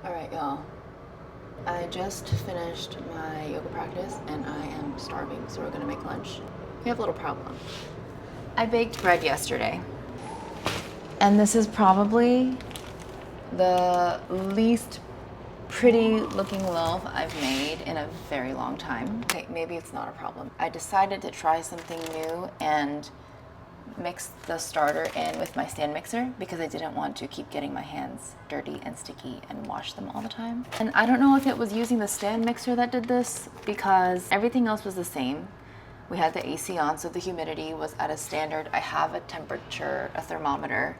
Alright, y'all. I just finished my yoga practice and I am starving, so we're gonna make lunch. We have a little problem. I baked bread yesterday, and this is probably the least pretty looking loaf I've made in a very long time. Okay, maybe it's not a problem. I decided to try something new and mix the starter in with my stand mixer because I didn't want to keep getting my hands dirty and sticky and wash them all the time. And I don't know if it was using the stand mixer that did this because everything else was the same. We had the AC on, so the humidity was at a standard. I have a temperature, a thermometer.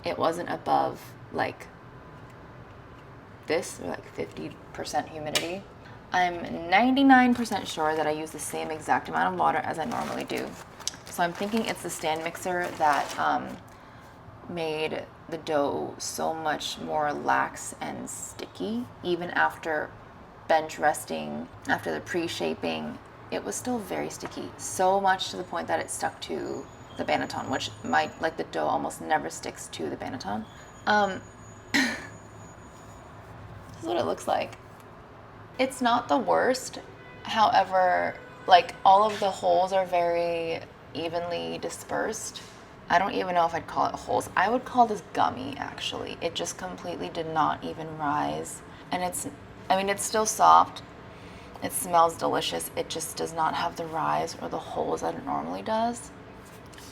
It wasn't above like this, or like 50% humidity. I'm 99% sure that I use the same exact amount of water as I normally do. So I'm thinking it's the stand mixer that made the dough so much more lax and sticky. Even after bench resting, after the pre-shaping, it was still very sticky. So much to the point that it stuck to the banneton, which like the dough almost never sticks to the banneton. This is what it looks like. It's not the worst. However, like all of the holes are very evenly dispersed. I don't even know if I'd call it holes. I would call this gummy, actually. It just completely did not even rise. And it's still soft. It smells delicious. It just does not have the rise or the holes that it normally does.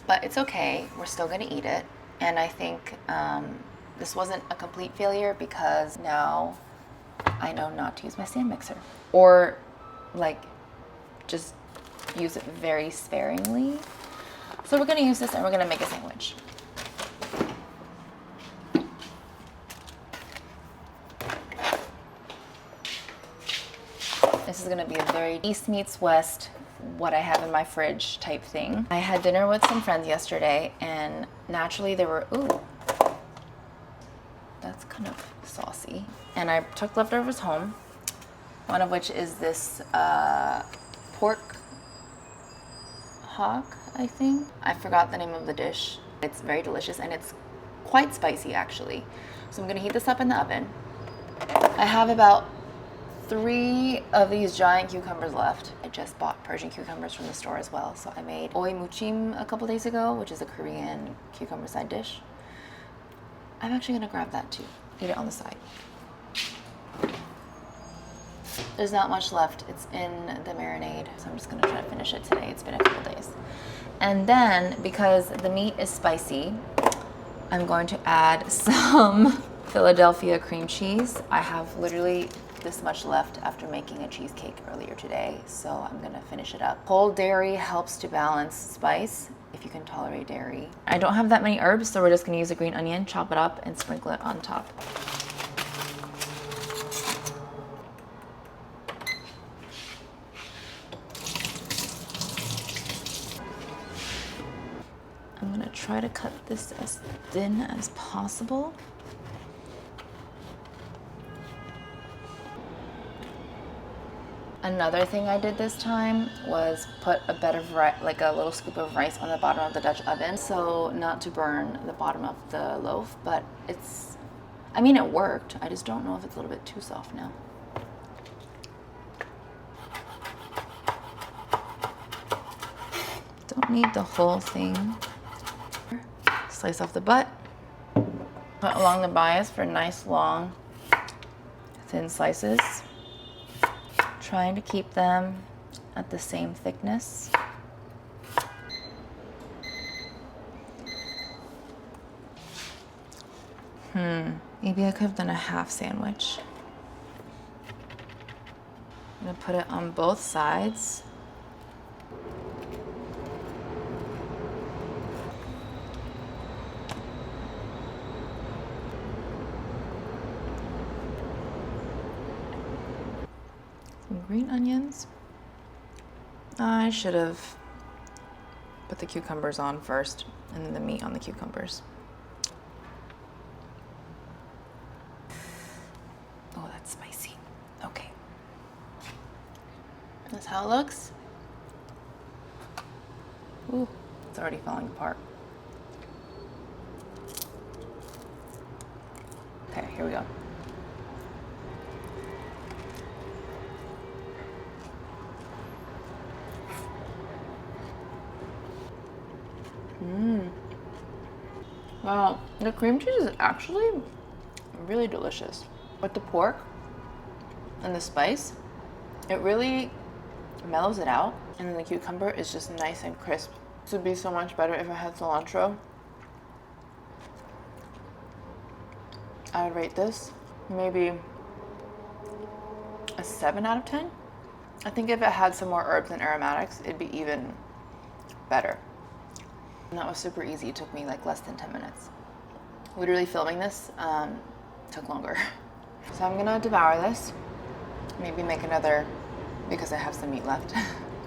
But it's okay. We're still gonna eat it. And I think this wasn't a complete failure because now I know not to use my stand mixer. Or like just use it very sparingly. So we're gonna use this and we're gonna make a sandwich. This is gonna be a very East meets West, what I have in my fridge type thing. I had dinner with some friends yesterday and naturally there were, ooh, that's kind of saucy. And I took leftovers home, one of which is this pork hock, I think. I forgot the name of the dish. It's very delicious and it's quite spicy actually. So I'm gonna heat this up in the oven. I have about 3 of these giant cucumbers left. I just bought Persian cucumbers from the store as well. So I made oi muchim a couple days ago, which is a Korean cucumber side dish. I'm actually gonna grab that too. Eat it on the side. There's not much left. It's in the marinade, so I'm just gonna try to finish it today. It's been a couple days. And then, because the meat is spicy, I'm going to add some Philadelphia cream cheese. I have literally this much left after making a cheesecake earlier today, so I'm gonna finish it up. Whole dairy helps to balance spice, if you can tolerate dairy. I don't have that many herbs, so we're just gonna use a green onion, chop it up, and sprinkle it on top. I'm gonna try to cut this as thin as possible. Another thing I did this time was put a bit of like a little scoop of rice on the bottom of the Dutch oven, so not to burn the bottom of the loaf, but it worked. I just don't know if it's a little bit too soft now. Don't need the whole thing. Slice off the butt. Cut along the bias for nice, long, thin slices. Trying to keep them at the same thickness. Maybe I could have done a half sandwich. I'm gonna put it on both sides. Some green onions. I should have put the cucumbers on first and then the meat on the cucumbers. Oh, that's spicy. Okay. That's how it looks. Ooh, it's already falling apart. Okay, here we go. Wow, the cream cheese is actually really delicious. With the pork and the spice, it really mellows it out. And then the cucumber is just nice and crisp. This would be so much better if I had cilantro. I would rate this maybe a 7 out of 10. I think if it had some more herbs and aromatics, it'd be even better. And that was super easy. It took me like less than 10 minutes. Literally filming this took longer. So I'm gonna devour this. Maybe make another because I have some meat left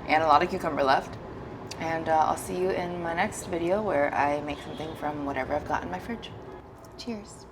and a lot of cucumber left. And I'll see you in my next video where I make something from whatever I've got in my fridge. Cheers.